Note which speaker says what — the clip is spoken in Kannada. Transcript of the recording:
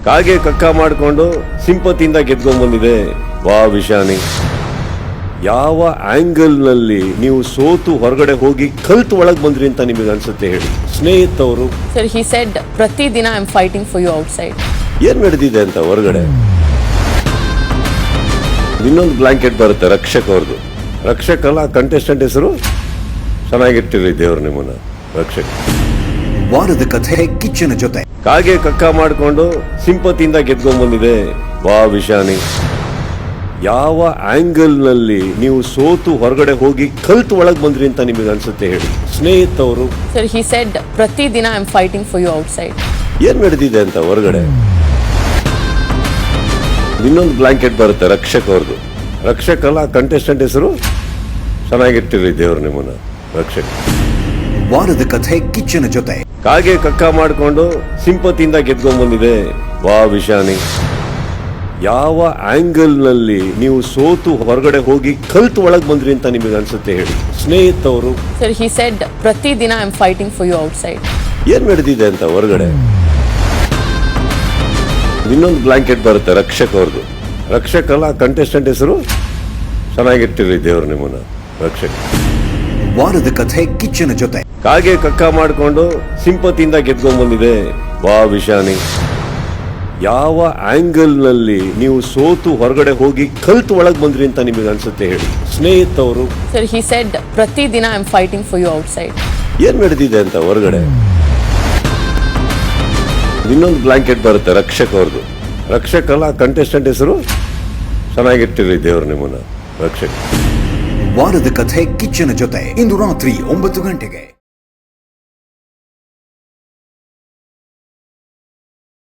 Speaker 1: ಕಾಗೆ ಕಕ್ಕ ಮಾಡಿಕೊಂಡು ಸಿಂಪತಿಯಿಂದ ಗೆದ್ಕೊಂಡ್ಬಂದಿದೆ. ವಾ ವಿಶಾನಿ, ಯಾವ ಆಂಗಲ್ ನಲ್ಲಿ ನೀವು ಸೋತು ಹೊರಗಡೆ ಹೋಗಿ ಕಲ್ತು ಒಳಗ್ ಬಂದ್ರಿ ಅಂತ ನಿಮಗೆ ಅನ್ಸುತ್ತೆ ಹೇಳಿ? ಸ್ನೇಹಿತ್ ಅವರು
Speaker 2: ಸರ್ ಹಿ ಸೆಡ್ ಪ್ರತಿದಿನ I am fighting for you outside.
Speaker 1: ಏನ್ ನಡೆದಿದೆ ಅಂತ ಹೊರಗಡೆ? ಇನ್ನೊಂದು ಬ್ಲಾಂಕೆಟ್ ಬರುತ್ತೆ ರಕ್ಷಕ್ ಅವ್ರದ್ದು. ರಕ್ಷಕ್ ಅಲ್ಲ, ಕಂಟೆಸ್ಟೆಂಟ್ ಹೆಸರು ಚೆನ್ನಾಗಿಟ್ಟಿರಿ ದೇವ್ರು ನಿಮ್ಮನ್ನ. ರಕ್ಷಕ್
Speaker 3: ವಾರದ ಕಥೆ ಕಿಚ್ಚನ ಜೊತೆ.
Speaker 1: ಕಾಗೆ ಕಕ್ಕ ಮಾಡಿಕೊಂಡು ಸಿಂಪತಿಯಿಂದ ಗೆದ್ಕೊಂಡ್ಬಂದಿದೆ. ವಾ ವಿಶಾನಿ, ಯಾವ ಆಂಗಲ್ ನಲ್ಲಿ ನೀವು ಸೋತು ಹೊರಗಡೆ ಹೋಗಿ ಕಲ್ತು ಒಳಗ್ ಬಂದ್ರಿ ಅಂತ ನಿಮಗೆ ಅನ್ಸುತ್ತೆ ಹೇಳಿ? ಸ್ನೇಹಿತ್ ಅವರು
Speaker 2: ಸರ್ ಹಿ ಸೆಡ್ ಪ್ರತಿದಿನ I am fighting for you outside.
Speaker 1: ಏನ್ ನಡೆದಿದೆ ಅಂತ ಹೊರಗಡೆ? ಇನ್ನೊಂದು ಬ್ಲಾಂಕೆಟ್ ಬರುತ್ತೆ ರಕ್ಷಕ್ ಅವ್ರದ್ದು. ರಕ್ಷಕ್ ಅಲ್ಲ, ಕಂಟೆಸ್ಟೆಂಟ್ ಹೆಸರು ಚೆನ್ನಾಗಿಟ್ಟಿರಿ ದೇವ್ರು ನಿಮ್ಮನ್ನ. ರಕ್ಷಕ್
Speaker 3: ವಾರದ ಕಥೆ ಕಿಚ್ಚನ ಜೊತೆ.
Speaker 1: ಕಾಗೆ ಕಕ್ಕ ಮಾಡಿಕೊಂಡು ಸಿಂಪತಿಯಿಂದ ಗೆದ್ಕೊಂಡ್ಬಂದಿದೆ. ವಾ ವಿಶಾನಿ, ಯಾವ ಆಂಗಲ್ ನಲ್ಲಿ ನೀವು ಸೋತು ಹೊರಗಡೆ ಹೋಗಿ ಕಲ್ತು ಒಳಗ್ ಬಂದ್ರಿ ಅಂತ ನಿಮಗೆ ಅನ್ಸುತ್ತೆ ಹೇಳಿ? ಸ್ನೇಹಿತ್ ಅವರು
Speaker 2: ಸರ್ ಹಿ ಸೆಡ್ ಪ್ರತಿದಿನ I am fighting for you outside.
Speaker 1: ಏನ್ ನಡೆದಿದೆ ಅಂತ ಹೊರಗಡೆ? ಇನ್ನೊಂದು ಬ್ಲಾಂಕೆಟ್ ಬರುತ್ತೆ ರಕ್ಷಕ್ ಅವ್ರದ್ದು. ರಕ್ಷಕ್ ಅಲ್ಲ, ಕಂಟೆಸ್ಟೆಂಟ್ ಹೆಸರು ಚೆನ್ನಾಗಿಟ್ಟಿರಿ ದೇವ್ರು ನಿಮ್ಮನ್ನ. ರಕ್ಷಕ್
Speaker 3: ವಾರದ ಕಥೆ ಕಿಚ್ಚನ ಜೊತೆ.
Speaker 1: ಕಾಗೆ ಕಕ್ಕ ಮಾಡಿಕೊಂಡು ಸಿಂಪತಿಯಿಂದ ಗೆದ್ಕೊಂಡ್ಬಂದಿದೆ. ವಾ ವಿಶಾನಿ, ಯಾವ ಆಂಗಲ್ ನಲ್ಲಿ ನೀವು ಸೋತು ಹೊರಗಡೆ ಹೋಗಿ ಕಲ್ತು ಒಳಗ್ ಬಂದ್ರಿ ಅಂತ ನಿಮಗೆ ಅನ್ಸುತ್ತೆ ಹೇಳಿ? ಸ್ನೇಹಿತ್ ಅವರು
Speaker 2: ಸರ್ ಹಿ ಸೆಡ್ ಪ್ರತಿದಿನ I am fighting for you outside.
Speaker 1: ಏನ್ ನಡೆದಿದೆ ಅಂತ ಹೊರಗಡೆ? ಇನ್ನೊಂದು ಬ್ಲಾಂಕೆಟ್ ಬರುತ್ತೆ ರಕ್ಷಕ್ ಅವ್ರದ್ದು. ರಕ್ಷಕ್ ಅಲ್ಲ, ಕಂಟೆಸ್ಟೆಂಟ್ ಹೆಸರು ಚೆನ್ನಾಗಿಟ್ಟಿರಿ ದೇವ್ರು ನಿಮ್ಮನ್ನ. ರಕ್ಷಕ್
Speaker 3: ವಾರದ ಕಥೆ ಕಿಚ್ಚನ ಜೊತೆ ಇಂದು ರಾತ್ರಿ 9 ಗಂಟೆಗೆ.